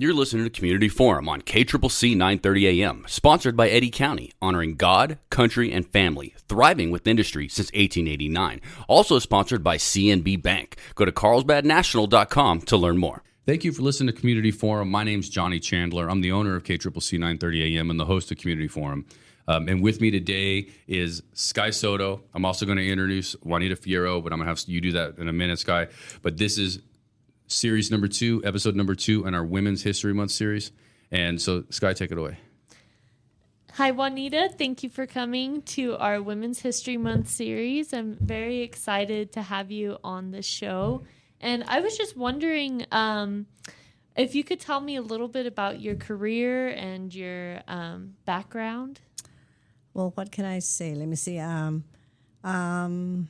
You're listening to Community Forum on KCCC 930 AM, sponsored by Eddy County, honoring God, country, and family, thriving with industry since 1889. Also sponsored by CNB Bank. Go to carlsbadnational.com to learn more. Thank you for listening to Community Forum. My name's Johnny Chandler. I'm the owner of KCCC 930 AM and the host of Community Forum. And with me today is Sky Soto. I'm also going to introduce Juanita Fierro, but I'm going to have you do that in a minute, Sky. But this is series number 2, episode number 2 in our Women's History Month series. And so, Sky, take it away. Hi, Juanita. Thank you for coming to our Women's History Month series. I'm very excited to have you on the show. And I was just wondering if you could tell me a little bit about your career and your background. Well, what can I say? Let me see. I am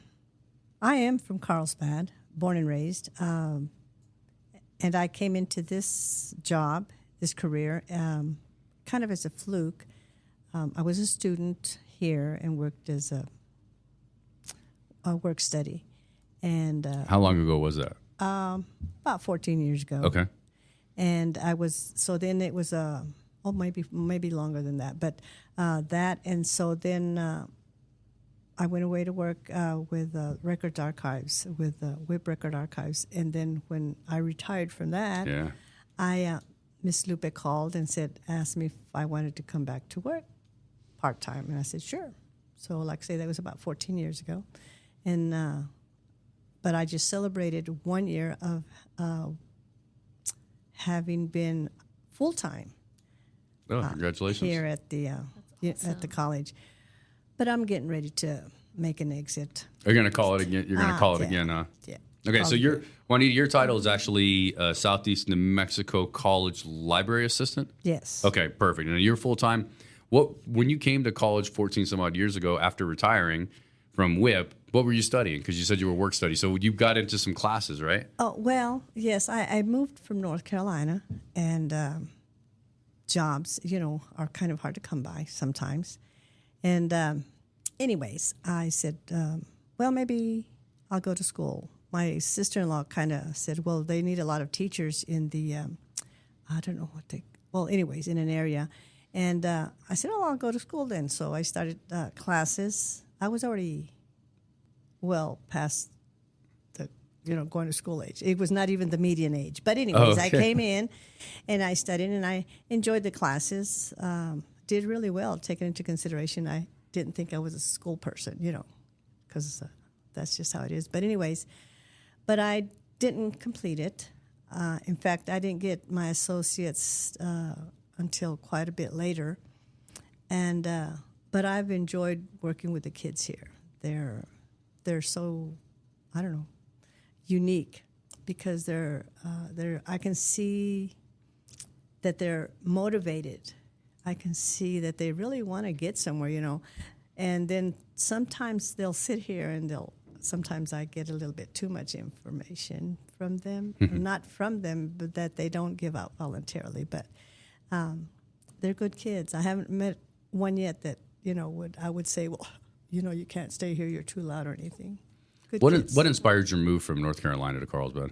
from Carlsbad, born and raised. And I came into this job, this career, kind of as a fluke. I was a student here and worked as a work study. And how long ago was that? About 14 years ago. Okay. And I was, so then it was, maybe longer than that. But that, and so then I went away to work with Records Archives, with WIP Record Archives. And then when I retired from that, Miss Lupe called and asked me if I wanted to come back to work part-time. And I said, sure. So like I say, that was about 14 years ago. And but I just celebrated 1 year of having been full-time. Oh, congratulations. Here at the at the college. But I'm getting ready to make an exit. Are you going to call it again? You're going to call it again, huh? Yeah. Okay, so Juanita, your title is actually Southeast New Mexico College Library Assistant? Yes. Okay, perfect. And you're full-time. When you came to college 14 some odd years ago after retiring from WIP, what were you studying? Because you said you were work study. So you got into some classes, right? Oh, well, yes. I moved from North Carolina, and jobs, are kind of hard to come by sometimes. And anyways, I said, well, maybe I'll go to school. My sister-in-law kind of said, well, they need a lot of teachers in the, I don't know anyways, in an area. And I said, oh, I'll go to school then. So I started classes. I was already well past the, going to school age. It was not even the median age. But anyways, I came in and I studied and I enjoyed the classes. Did really well, taking into consideration I didn't think I was a school person, because that's just how it is. But anyways, but I didn't complete it. In fact, I didn't get my associates until quite a bit later. And but I've enjoyed working with the kids here. They're so, I don't know, unique because I can see that they're motivated. I can see that they really want to get somewhere, And then sometimes they'll sit here and sometimes I get a little bit too much information from them. Not from them, but that they don't give out voluntarily. But they're good kids. I haven't met one yet that, I would say, well, you can't stay here, you're too loud or anything. Good kids. What inspired your move from North Carolina to Carlsbad?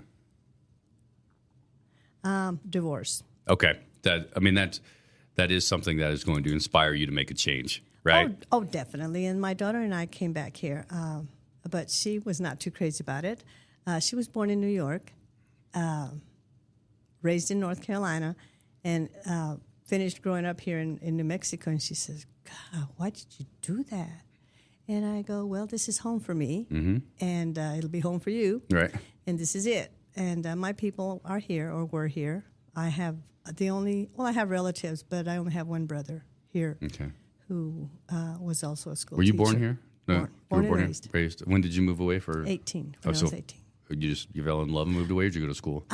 Divorce. Okay. That is something that is going to inspire you to make a change, right? Oh, definitely. And my daughter and I came back here, but she was not too crazy about it. She was born in New York, raised in North Carolina, and finished growing up here in New Mexico. And she says, God, why did you do that? And I go, well, this is home for me, and it'll be home for you. Right. And this is it. And my people are here or were here. I have I have relatives, but I only have one brother here who was also a school teacher. Were you born here? No, born and raised. When did you move away for? 18, when I was 18. You fell in love and moved away, or did you go to school?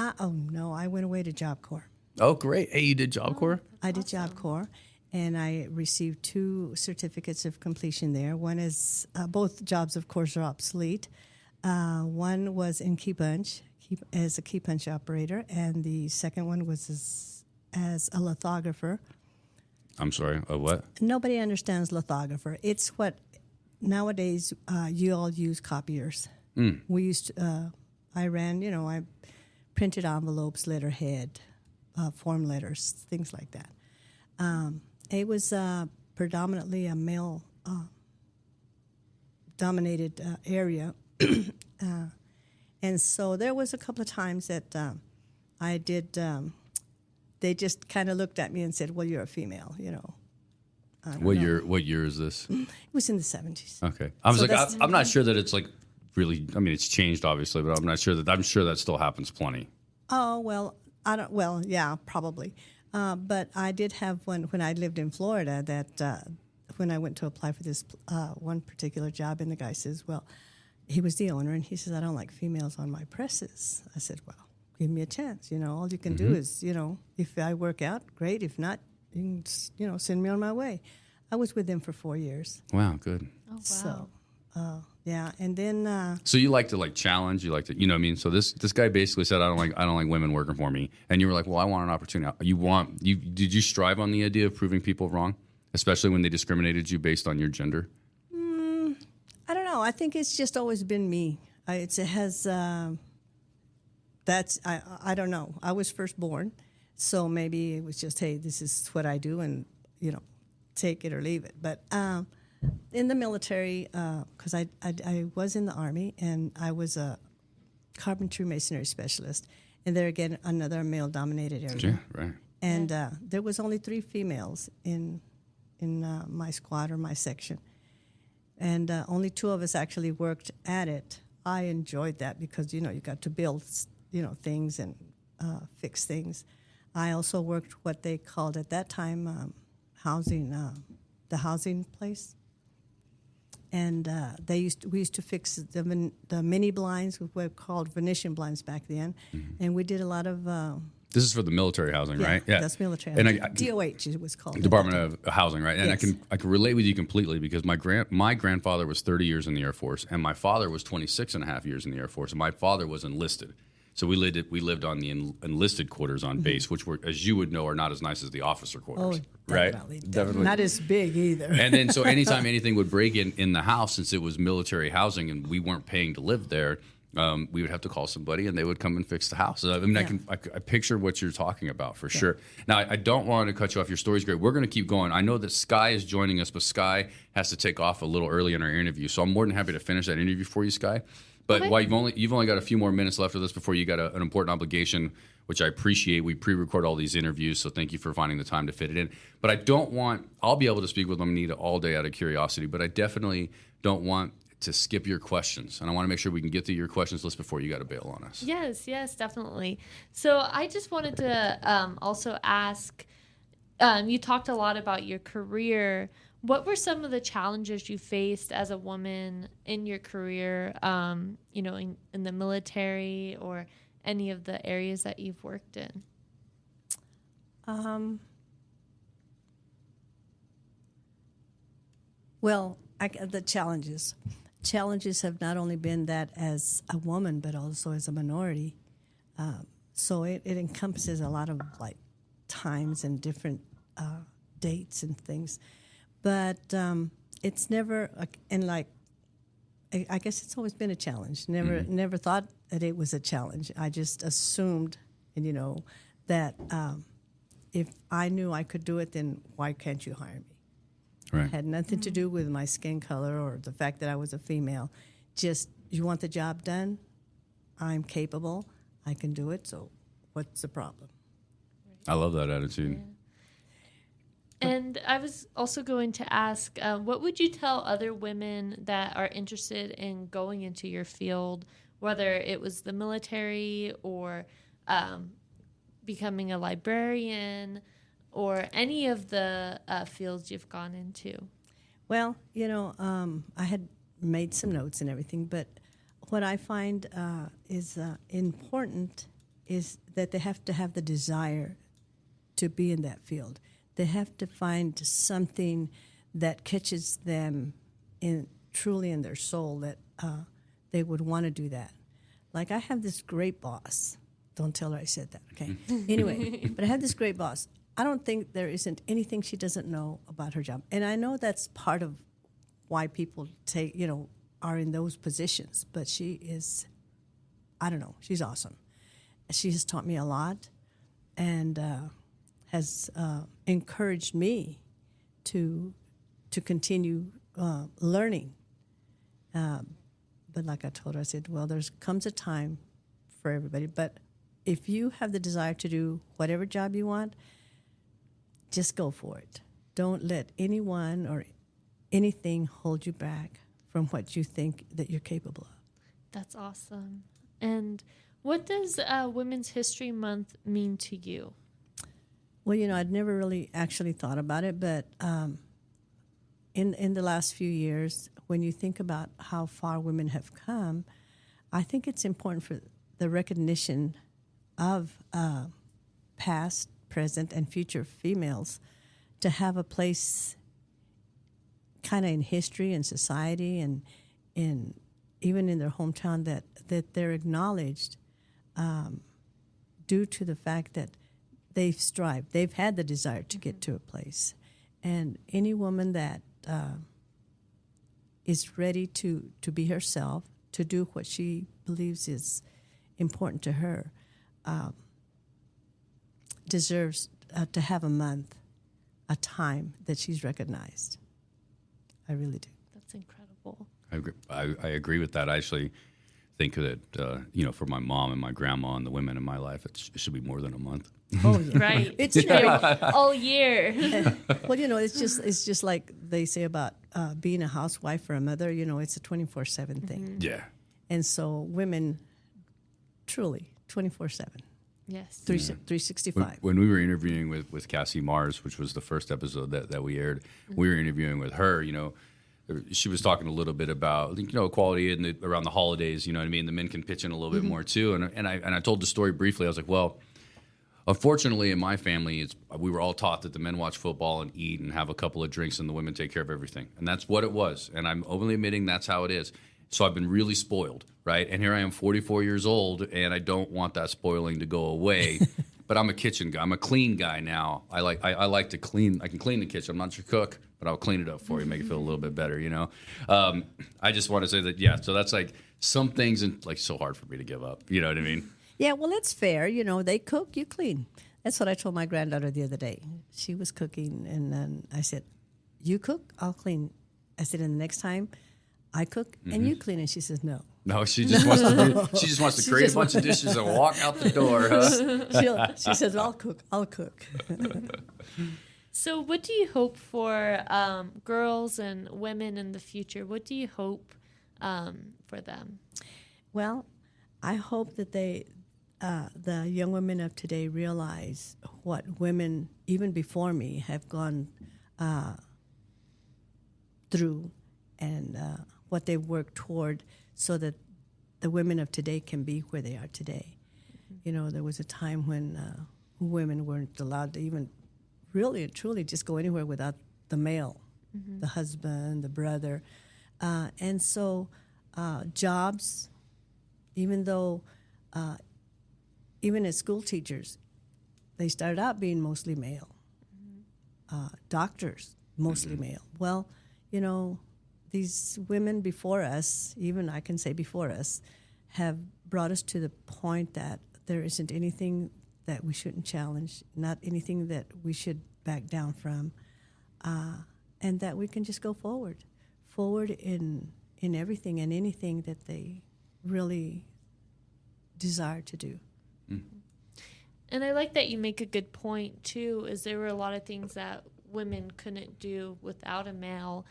No, I went away to Job Corps. Oh, great. Hey, you did Job Corps? I did Job Corps, and I received 2 certificates of completion there. One is, both jobs, of course, are obsolete. One was in Key Punch, as a key punch operator, and the second one was as a lithographer. I'm sorry, a what? Nobody understands lithographer. It's what nowadays you all use copiers. We used to, I printed envelopes, letterhead, form letters, things like that. It was predominantly a male dominated area. And so there was a couple of times that I did, they just kind of looked at me and said, well, you're a female, you know. What year is this? It was in the 70s. Okay. I'm not sure that it's like really, I mean, it's changed obviously, but I'm sure that still happens plenty. Oh, well, yeah, probably. But I did have one when I lived in Florida that when I went to apply for this one particular job, and the guy says, well, he was the owner, and he says, I don't like females on my presses. I said, well, give me a chance. You know, all you can do is, you know, if I work out, great. If not, you can, you know, send me on my way. I was with them for 4 years. Wow, good. Oh, wow. So, yeah, and then. So you like to like challenge, you like to, you know what I mean? So this guy basically said, I don't like women working for me. And you were like, well, I want an opportunity. Did you strive on the idea of proving people wrong, especially when they discriminated you based on your gender? I don't know. I think it's just always been me. I don't know. I was firstborn, so maybe it was just, hey, this is what I do, and you know, take it or leave it. But in the military, because I was in the Army, and I was a carpentry masonry specialist, and there again another male-dominated area. Yeah, right. And there was only 3 females in my squad or my section. And only 2 of us actually worked at it. I enjoyed that because, you know, you got to build, you know, things and fix things. I also worked what they called at that time housing, the housing place. And we used to fix the mini blinds, which were called Venetian blinds back then. Mm-hmm. And we did a lot of... This is for the military housing, right? Yeah, that's military housing. And DOH it was called. Department of Housing, right? And yes. I can relate with you completely because my grandfather was 30 years in the Air Force, and my father was 26 and a half years in the Air Force, and my father was enlisted. So we lived on the enlisted quarters on base, which were, as you would know, are not as nice as the officer quarters, right? Definitely. Not as big either. And then so anytime anything would break in the house, since it was military housing and we weren't paying to live there, we would have to call somebody, and they would come and fix the house. I mean, I picture what you're talking about for sure. Now, I don't want to cut you off. Your story's great. We're going to keep going. I know that Sky is joining us, but Sky has to take off a little early in our interview, so I'm more than happy to finish that interview for you, Sky. But while you've only got a few more minutes left of this before you got an important obligation, which I appreciate. We pre-record all these interviews, so thank you for finding the time to fit it in. But I'll be able to speak with Juanita all day out of curiosity, but I definitely don't want to skip your questions. And I want to make sure we can get to your questions list before you got to bail on us. Yes, definitely. So I just wanted to also ask, you talked a lot about your career. What were some of the challenges you faced as a woman in your career, you know, in the military or any of the areas that you've worked in? Well, the challenges have not only been that as a woman, but also as a minority. So it encompasses a lot of like times and different dates and things. But it's never, and like, I guess it's always been a challenge. Never thought that it was a challenge. I just assumed, and you know, that if I knew I could do it, then why can't you hire me? Right. It had nothing to do with my skin color or the fact that I was a female. Just, you want the job done? I'm capable. I can do it. So what's the problem? I love that attitude. Yeah. And I was also going to ask, what would you tell other women that are interested in going into your field, whether it was the military or becoming a librarian or any of the fields you've gone into? Well, you know, I had made some notes and everything, but what I find is important is that they have to have the desire to be in that field. They have to find something that catches them truly in their soul that they would want to do that. Like I have this great boss. Don't tell her I said that, okay? Anyway, but I have this great boss. I don't think there isn't anything she doesn't know about her job. And I know that's part of why people are in those positions. But she is, I don't know, she's awesome. She has taught me a lot. and has encouraged me to continue learning. But like I told her, I said, well, there comes a time for everybody. But if you have the desire to do whatever job you want, just go for it. Don't let anyone or anything hold you back from what you think that you're capable of. That's awesome. And what does Women's History Month mean to you? Well, I'd never really actually thought about it, but in the last few years, when you think about how far women have come, I think it's important for the recognition of past, present, and future females to have a place kind of in history and society and even in their hometown that they're acknowledged due to the fact that they've strived. They've had the desire to get to a place. And any woman that is ready to be herself, to do what she believes is important to her, deserves to have a month, a time that she's recognized. I really do. That's incredible. I agree with that. I actually think that, for my mom and my grandma and the women in my life, it should be more than a month. Oh, yeah. Right. It's true. All year. Well, it's just like they say about being a housewife or a mother. It's a 24/7 thing. Yeah. And so women, truly 24/7, Yes. 365. When we were interviewing with Cassie Mars, which was the first episode that we aired, we were interviewing with her. She was talking a little bit about equality around the holidays. You know what I mean? The men can pitch in a little bit more too. And I told the story briefly. I was like, well, unfortunately, in my family, we were all taught that the men watch football and eat and have a couple of drinks, and the women take care of everything. And that's what it was. And I'm openly admitting that's how it is. So I've been really spoiled, right? And here I am, 44 years old, and I don't want that spoiling to go away. But I'm a kitchen guy. I'm a clean guy now. I like to clean. I can clean the kitchen. I'm not your cook, but I'll clean it up for you, make it feel a little bit better, I just want to say that, yeah, so that's like some things so hard for me to give up. You know what I mean? Yeah, well, it's fair. They cook, you clean. That's what I told my granddaughter the other day. She was cooking, and then I said, you cook, I'll clean. I said, and the next time I cook and you clean. And she says, no. No, she just wants to create a bunch of dishes and walk out the door. Huh? She says, I'll cook. So what do you hope for girls and women in the future? What do you hope for them? Well, I hope that the young women of today realize what women, even before me, have gone through and what they've worked toward so that the women of today can be where they are today. Mm-hmm. There was a time when women weren't allowed to even really and truly just go anywhere without the male, the husband, the brother. And so jobs, even though, even as school teachers, they started out being mostly male. Doctors, mostly male. Well, these women before us, even I can say before us, have brought us to the point that there isn't anything that we shouldn't challenge, not anything that we should back down from, and that we can just go forward in everything and anything that they really desire to do. And I like that you make a good point, too, is there were a lot of things that women couldn't do without a male,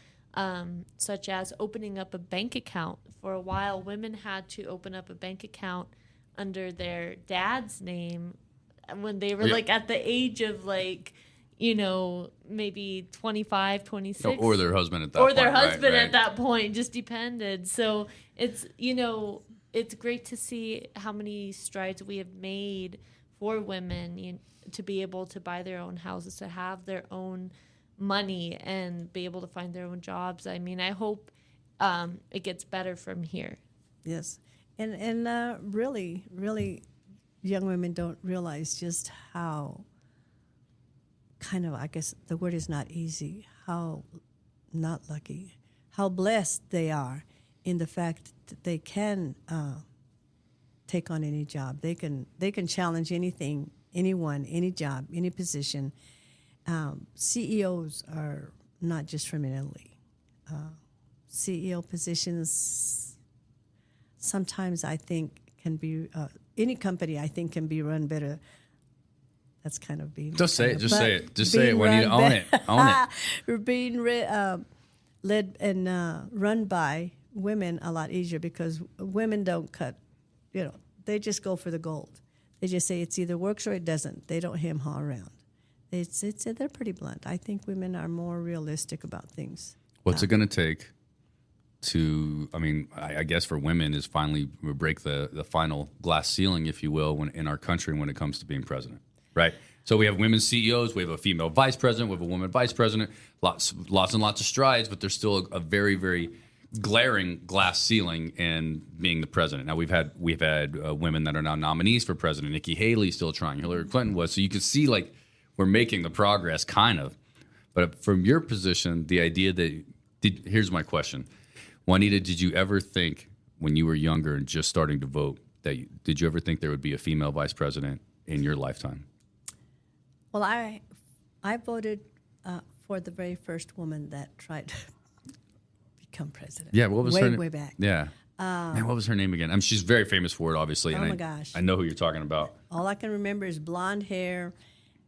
such as opening up a bank account. For a while, women had to open up a bank account under their dad's name when they were at the age of maybe 25, 26. Or their husband at that point. Or their husband right. at that point, just depended. So it's, it's great to see how many strides we have made for women to be able to buy their own houses, to have their own money and be able to find their own jobs. I mean, I hope it gets better from here. Yes. And really, really, young women don't realize just how I guess the word is not easy, how not lucky, how blessed they are in the fact that they can take on any job. They can challenge anything anyone, any job, any position. CEOs are not just from Italy. CEO positions sometimes I think can be, any company I think can be run better. That's kind of being... Just say it. Just say it. Just say it. We need to own it. Own it. We're being led and run by women a lot easier because women don't cut, they just go for the gold. They just say it's either works or it doesn't. They don't hem-haw around. They're pretty blunt. I think women are more realistic about things. What's it going to take to, I guess for women is finally break the final glass ceiling, if you will, in our country when it comes to being president, right? So we have women CEOs, we have a female vice president, we have a woman vice president, lots and lots of strides, but there's still a very, very glaring glass ceiling in being the president. Now we've had women that are now nominees for president. Nikki Haley still trying. Hillary Clinton was. So you can see like we're making the progress, kind of. But from your position, the idea that here's my question, Juanita, did you ever think when you were younger and just starting to vote did you ever think there would be a female vice president in your lifetime? Well, I voted for the very first woman that tried to become president. Yeah, what was her name? Way back. Yeah. Man, what was her name again? She's very famous for it, obviously. Oh, my gosh. I know who you're talking about. All I can remember is blonde hair,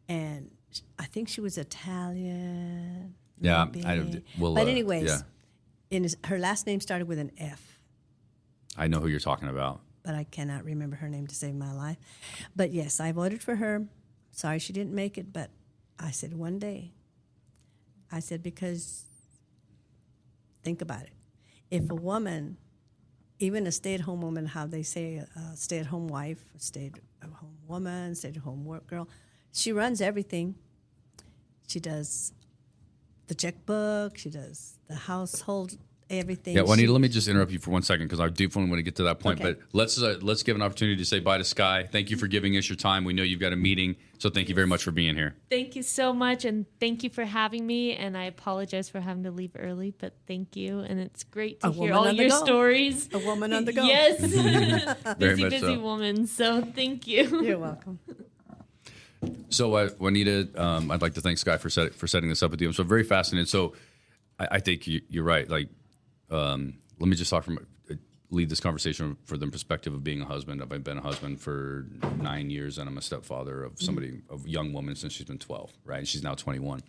and I think she was Italian. Yeah. But anyways, her last name started with an F. I know who you're talking about. But I cannot remember her name to save my life. But yes, I voted for her. Sorry she didn't make it, but I said one day. I said because think about it. If a woman, even a stay-at-home woman, how they say a stay-at-home wife, a stay-at-home woman, stay-at-home work girl, she runs everything. She does the checkbook. She does the household, everything. Yeah, Juanita, let me just interrupt you for 1 second because I do want to get to that point. Okay. But let's give an opportunity to say bye to Sky. Thank you for giving us your time. We know you've got a meeting, so thank you very much for being here. Thank you so much, and thank you for having me. And I apologize for having to leave early, but thank you. And it's great to hear all your stories. A woman on the go. Yes. Very busy woman. So thank you. You're welcome. So, Juanita, I'd like to thank Sky for setting this up with you. I'm so very fascinated. So, I think you're right. Like, let me just lead this conversation from the perspective of being a husband. I've been a husband for 9 years, and I'm a stepfather of a young woman since she's been 12, right? And she's now 21.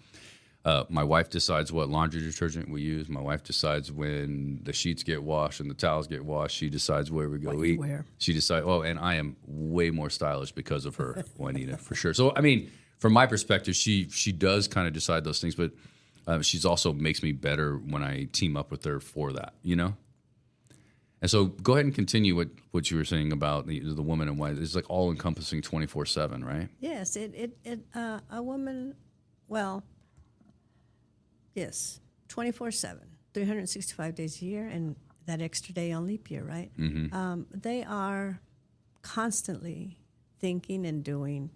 My wife decides what laundry detergent we use. My wife decides when the sheets get washed and the towels get washed. She decides where we go eat. Where. She decides, and I am way more stylish because of her, Juanita, for sure. So, from my perspective, she does kind of decide those things, but she's also makes me better when I team up with her for that, And so go ahead and continue what you were saying about the woman and why it's like all encompassing 24/7, right? Yes, a woman, yes, 24/7, 365 days a year, and that extra day on leap year, right? Mm-hmm. They are constantly thinking and doing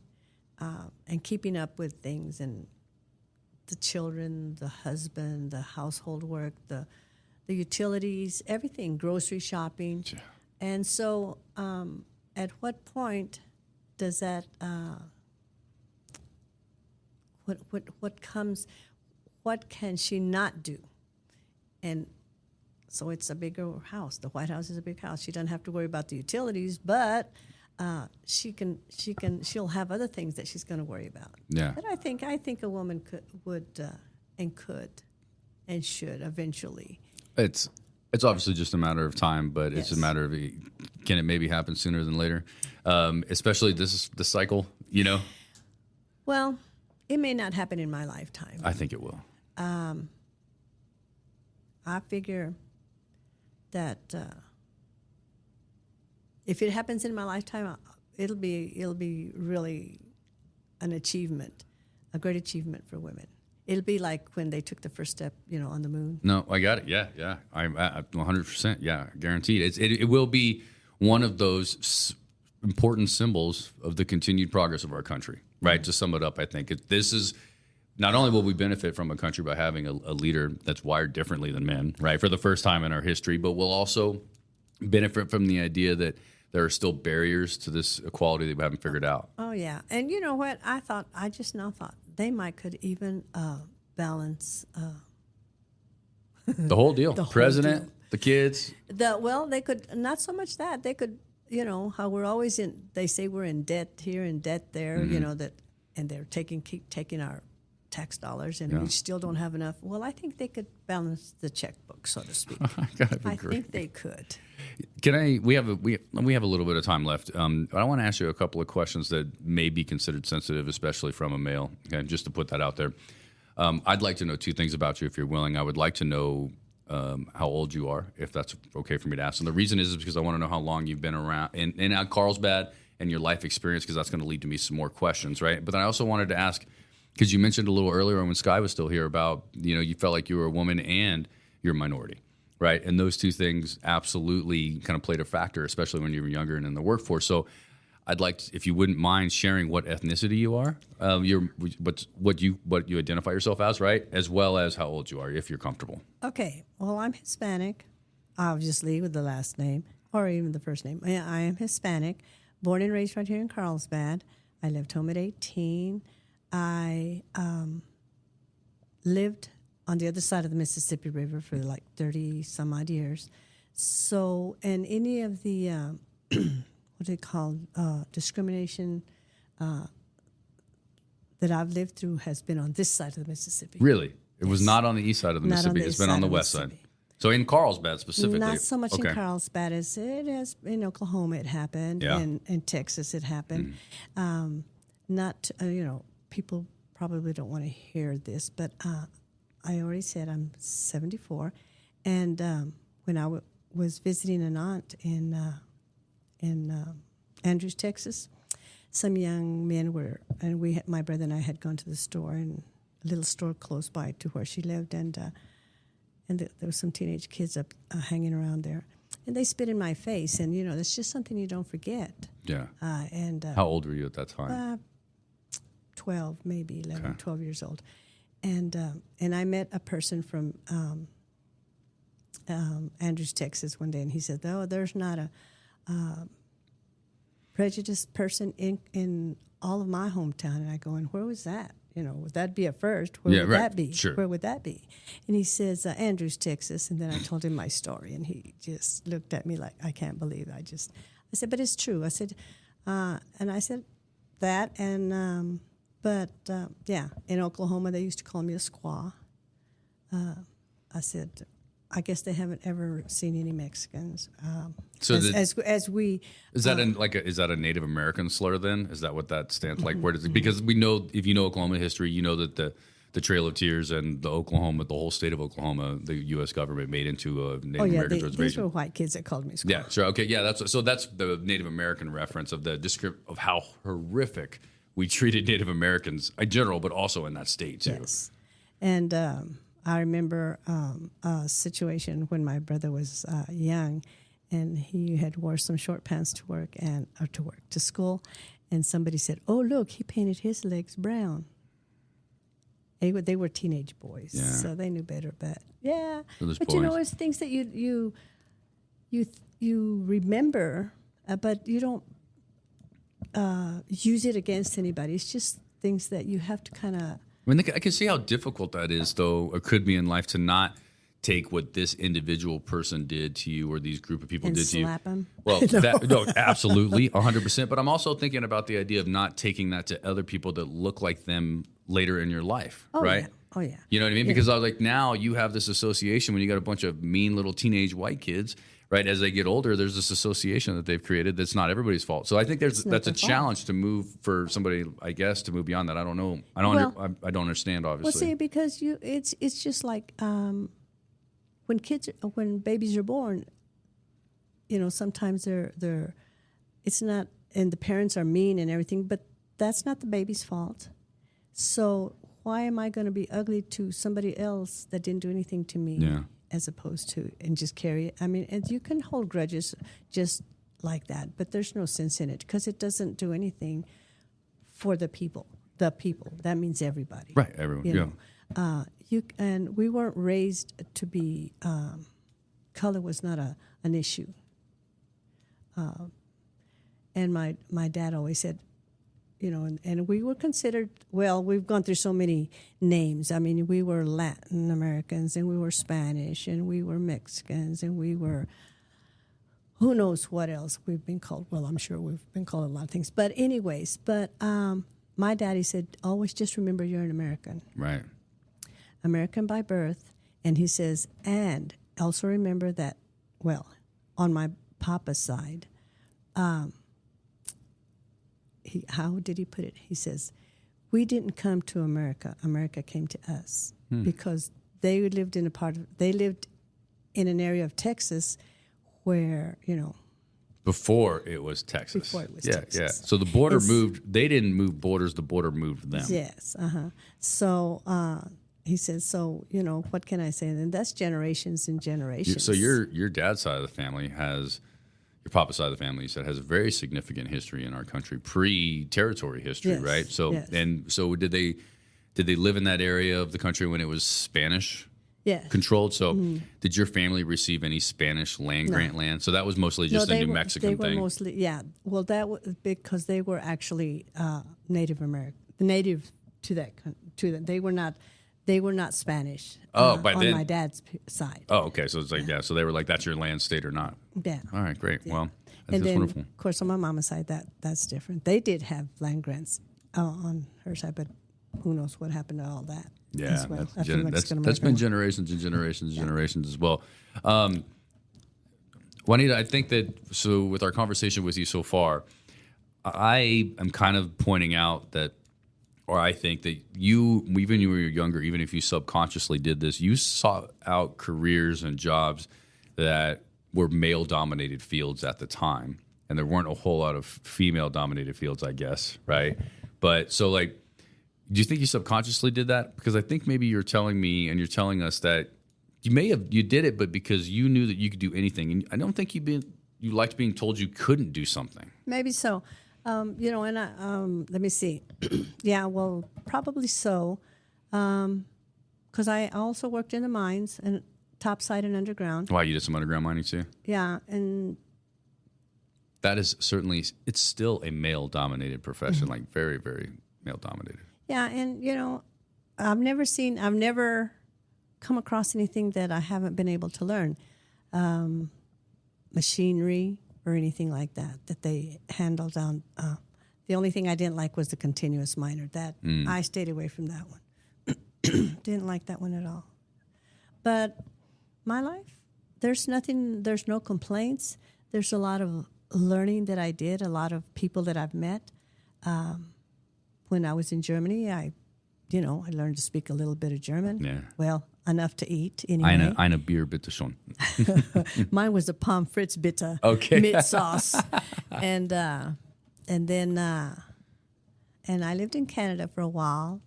and keeping up with things, and the children, the husband, the household work, the utilities, everything, grocery shopping. Yeah. And so at what point does that, what can she not do? And so it's a bigger house. The White House is a big house. She doesn't have to worry about the utilities, but she'll have other things that she's going to worry about. Yeah. But I think a woman could and should eventually. It's obviously just a matter of time, but Yes. it's a matter of can it maybe happen sooner than later? Especially this is the cycle, Well, it may not happen in my lifetime. I think it will. I figure that if it happens in my lifetime, it'll be really an achievement, a great achievement for women. It'll be like when they took the first step, on the moon. No, I got it. Yeah. I'm 100%. Yeah, guaranteed. It will be one of those important symbols of the continued progress of our country, right? Mm-hmm. To sum it up, I think this is not only will we benefit from a country by having a leader that's wired differently than men, right, for the first time in our history, but we'll also benefit from the idea that there are still barriers to this equality that we haven't figured out. Oh yeah, and you know what? I just now thought they might could even balance The whole deal. The whole President, deal. the kids. They could not so much that they could, how we're always in. They say we're in debt here and debt there, that, and they're keep taking our tax dollars, and we still don't have enough. Well, I think they could balance the checkbook, so to speak. I think they could. We have a little bit of time left. But I want to ask you a couple of questions that may be considered sensitive, especially from a male. Okay, just to put that out there. I'd like to know two things about you, if you're willing. I would like to know how old you are, if that's okay for me to ask. And the reason is because I want to know how long you've been around in Carlsbad and your life experience, because that's going to lead to me some more questions, right? But I also wanted to ask, because you mentioned a little earlier when Sky was still here about, you felt like you were a woman and you're a minority, right? And those two things absolutely kind of played a factor, especially when you were younger and in the workforce. So I'd like, if you wouldn't mind sharing what ethnicity you are, what you identify yourself as, right? As well as how old you are, if you're comfortable. Okay. Well, I'm Hispanic, obviously, with the last name or even the first name. I am Hispanic, born and raised right here in Carlsbad. I left home at 18. I lived on the other side of the Mississippi River for like 30 some odd years. So, and any of the what they call discrimination that I've lived through has been on this side of the Mississippi. Really? It was not on the east side of the Mississippi. It's been on the west side. So in Carlsbad specifically? Not so much in Carlsbad as it has in Oklahoma. It happened, and in Texas it happened. People probably don't want to hear this, but I already said I'm 74, and when I was visiting an aunt in Andrews, Texas, some young men and my brother and I had gone to the store, and a little store close by to where she lived, and there were some teenage kids up hanging around there, and they spit in my face, and it's just something you don't forget. Yeah. How old were you at that time? 12, maybe 11, 12 years old, and I met a person from Andrews, Texas, one day, and he said, "Oh, there's not a prejudiced person in all of my hometown." And I go, "And where was that? Would that be a first? Where would that be? Sure. Where would that be?" And he says, "Andrews, Texas." And then I told him my story, and he just looked at me like, "I can't believe it." I said, "But it's true." I said, and I said that, and in Oklahoma they used to call me a squaw. I said, I guess they haven't ever seen any Mexicans. So is that a Native American slur then? Is that what that stands like? Where does it? Because we know, if you know Oklahoma history, you know that the Trail of Tears and the whole state of Oklahoma, the U.S. government made into a Native American reservation. These were white kids that called me squaw. Yeah, sure. Okay, yeah. That's the Native American reference of the description of how horrific we treated Native Americans in general, but also in that state too. Yes, and I remember a situation when my brother was young, and he had wore some short pants to work to school, and somebody said, "Oh, look, he painted his legs brown." They were teenage boys, so they knew better. But it's things that you remember, but you don't use it against anybody. It's just things that you have to kind of. I mean, I can see how difficult that is, though, or could be in life, to not take what this individual person did to you or these group of people did to you. And slap them? Well, absolutely, 100%. But I'm also thinking about the idea of not taking that to other people that look like them later in your life, right? Yeah. Oh, yeah. You know what I mean? Because I was like, now you have this association when you got a bunch of mean little teenage white kids, right? As they get older, there's this association that they've created that's not everybody's fault. So I think that's a challenge to move for somebody, I guess, to move beyond that. I don't know. I don't understand, obviously. Well, see, because it's just like when babies are born, sometimes it's not, and the parents are mean and everything, but that's not the baby's fault. So why am I going to be ugly to somebody else that didn't do anything to me? Yeah. As opposed to, and just carry it. I mean, and you can hold grudges just like that, but there's no sense in it because it doesn't do anything for the people. The people, that means everybody. Right, everyone, And we weren't raised to be, color was not an issue. And my dad always said, and we were considered, well, we've gone through so many names. I mean, we were Latin Americans, and we were Spanish, and we were Mexicans, and we were, who knows what else we've been called. Well, I'm sure we've been called a lot of things. But anyways, my daddy said, always just remember you're an American. Right. American by birth. And he says, and also remember that, well, on my papa's side, how did he put it? He says, we didn't come to America. America came to us because they lived in an area of Texas where, Before it was Texas. Before it was Texas. Yeah. Texas. So the border moved. They didn't move borders. The border moved them. Yes. So he says, so, what can I say? And that's generations and generations. So your dad's side of the family your papa's side of the family, you said, has a very significant history in our country, pre-territory history, Yes, right? So yes. and so did they live in that area of the country when it was Spanish Yes. controlled? So did your family receive any Spanish land grant land? So that was mostly just a New Mexican they were thing. Mostly, yeah. Well, that was because they were actually Native American, native to that. They were not Spanish. By on then? my dad's side. Oh, okay. So it's like so they were like, that's your land, state or not. Yeah. All right, great. Yeah. Well, And that's then, wonderful. of course, on my mama's side, that's different. They did have land grants on her side, but who knows what happened to all that? Yeah, as well, that's after the been Mexican-American War. generations and generations and generations as well. Juanita, I think that with our conversation with you so far, I am kind of pointing out that, or I think that you, even when you were younger, even if you subconsciously did this, you sought out careers and jobs that were male-dominated fields at the time, and there weren't a whole lot of female-dominated fields, I guess, right? But so, like, do you think you subconsciously did that? Because I think maybe you're telling me and you're telling us that you did it, but because you knew that you could do anything, and I don't think you liked being told you couldn't do something. Maybe so. And let me see. Yeah, well, probably so. Because I also worked in the mines and topside and underground. Wow, you did some underground mining too? Yeah, and that is certainly, it's still a male-dominated profession, like very, very male-dominated. yeah, and I've never come across anything that I haven't been able to learn, machinery or anything like that they handle down. The only thing I didn't like was the continuous miner. That I stayed away from that one. Didn't like that one at all. But my life, there's no complaints. There's a lot of learning that I did, a lot of people that I've met. When I was in Germany, I learned to speak a little bit of German. Yeah. Well, enough to eat anyway. Eine Bier, bitte schon. Mine was a pommes frites bitte Okay. mit sauce, and then I lived in Canada for a while.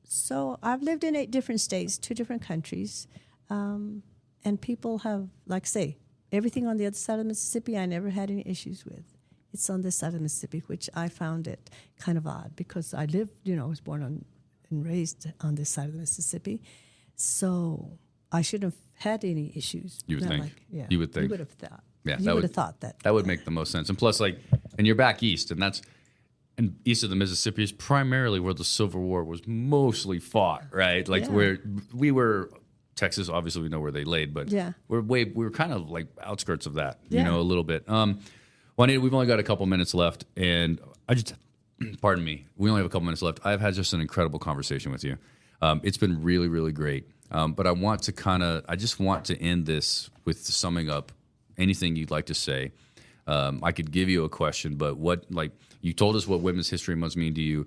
So I've lived in 8 different states, 2 different countries, and people have, like, say, everything on the other side of the Mississippi I never had any issues with. It's on this side of the Mississippi, which I found it kind of odd because I lived, I was born on and raised on this side of the Mississippi, so I shouldn't have had any issues. You would Not think. like- yeah, You would think. You would have thought. Yeah, you that would would- have thought that. That would make the most sense. And plus, and you're back east, and east of the Mississippi is primarily where the Civil War was mostly fought, right? Like Yeah. where we were, Texas, obviously we know where they laid, but Yeah. we're kind of like outskirts of that, Yeah. a little bit. Juanita, we've only got a couple minutes left, and pardon me, we only have a couple minutes left. I've had just an incredible conversation with you. It's been really, really great. But I just want to end this with summing up anything you'd like to say. I could give you a question, but you told us what Women's History Month mean to you,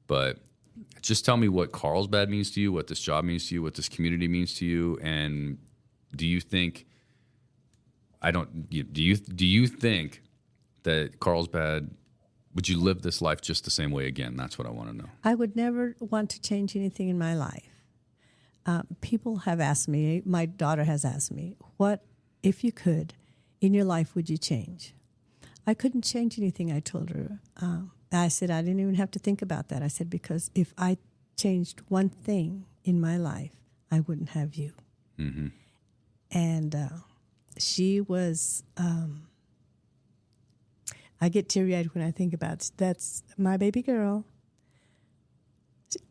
but just tell me what Carlsbad means to you, what this job means to you, what this community means to you, and do you think that Carlsbad, would you live this life just the same way again? That's what I want to know. I would never want to change anything in my life. People have asked me, my daughter has asked me, what, if you could, in your life would you change? I couldn't change anything, I told her. I said, I didn't even have to think about that. I said, because if I changed one thing in my life, I wouldn't have you. Mm-hmm. And she was, I get teary-eyed when I think about it. That's my baby girl.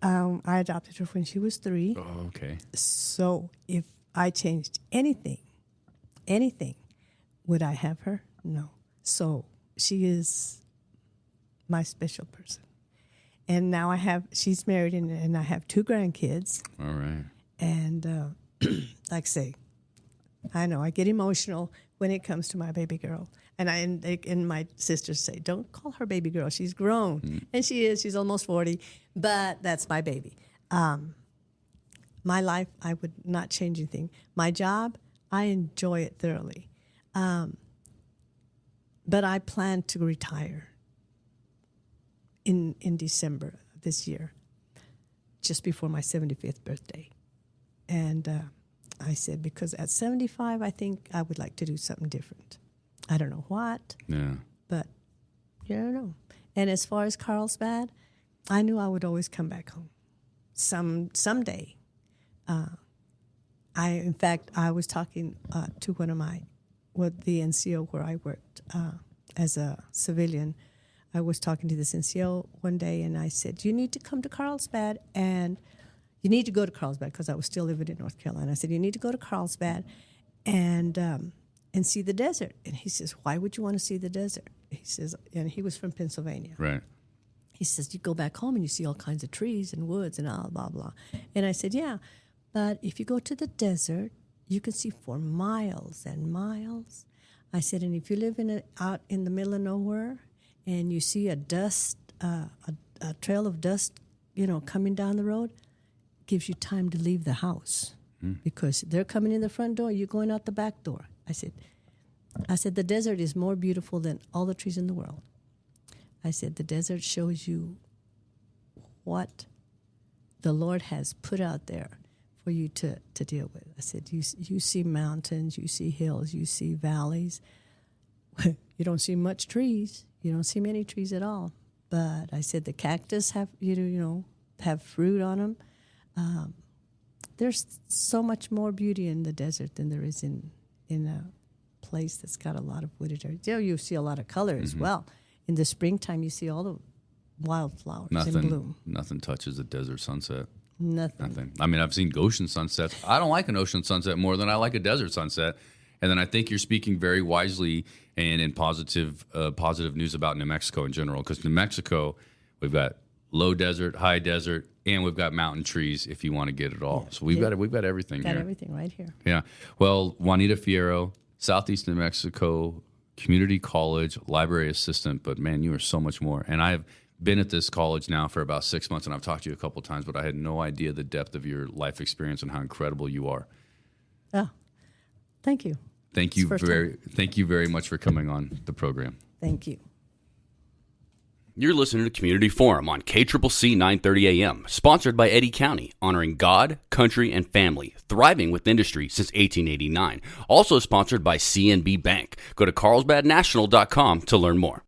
I adopted her when she was 3. Oh, okay. So if I changed anything, would I have her? No. So she is my special person. And now she's married and I have 2 grandkids. All right. And like I say, I know I get emotional when it comes to my baby girl. And my sisters say, don't call her baby girl. She's grown. And she is. She's almost 40. But that's my baby. My life, I would not change anything. My job, I enjoy it thoroughly. But I plan to retire in December of this year, just before my 75th birthday. And I said, because at 75, I think I would like to do something different. I don't know what, but you don't know. And as far as Carlsbad, I knew I would always come back home someday. In fact, I was talking to the NCO where I worked as a civilian. I was talking to this NCO one day, and I said, you need to come to Carlsbad, and you need to go to Carlsbad, because I was still living in North Carolina. I said, you need to go to Carlsbad and see the desert. And he says, why would you want to see the desert? He says, and he was from Pennsylvania. Right. He says, you go back home and you see all kinds of trees and woods and blah, blah, blah. And I said, yeah, but if you go to the desert, you can see for miles and miles. I said, and if you live out in the middle of nowhere and you see a trail of dust, coming down the road, gives you time to leave the house because they're coming in the front door, you're going out the back door. I said, the desert is more beautiful than all the trees in the world. I said, the desert shows you what the Lord has put out there for you to deal with. I said, you see mountains, you see hills, you see valleys. You don't see much trees. You don't see many trees at all. But I said, the cactus have fruit on them. There's so much more beauty in the desert than there is in a place that's got a lot of wooded area. There you see a lot of color as well. In the springtime, you see all the wildflowers in bloom. Nothing touches a desert sunset. Nothing. I mean, I've seen ocean sunsets. I don't like an ocean sunset more than I like a desert sunset. And then I think you're speaking very wisely and in positive news about New Mexico in general. Because New Mexico, we've got low desert, high desert, and we've got mountain trees if you want to get it all. So we've got everything here. Got everything right here. Yeah. Well, Juanita Fierro, Southeast New Mexico Community College Library Assistant. But, man, you are so much more. And I've been at this college now for about 6 months, and I've talked to you a couple of times, but I had no idea the depth of your life experience and how incredible you are. Oh, thank you. Thank you very much for coming on the program. Thank you. You're listening to Community Forum on KCCC 930 AM, sponsored by Eddy County, honoring God, country, and family, thriving with industry since 1889. Also sponsored by CNB Bank. Go to carlsbadnational.com to learn more.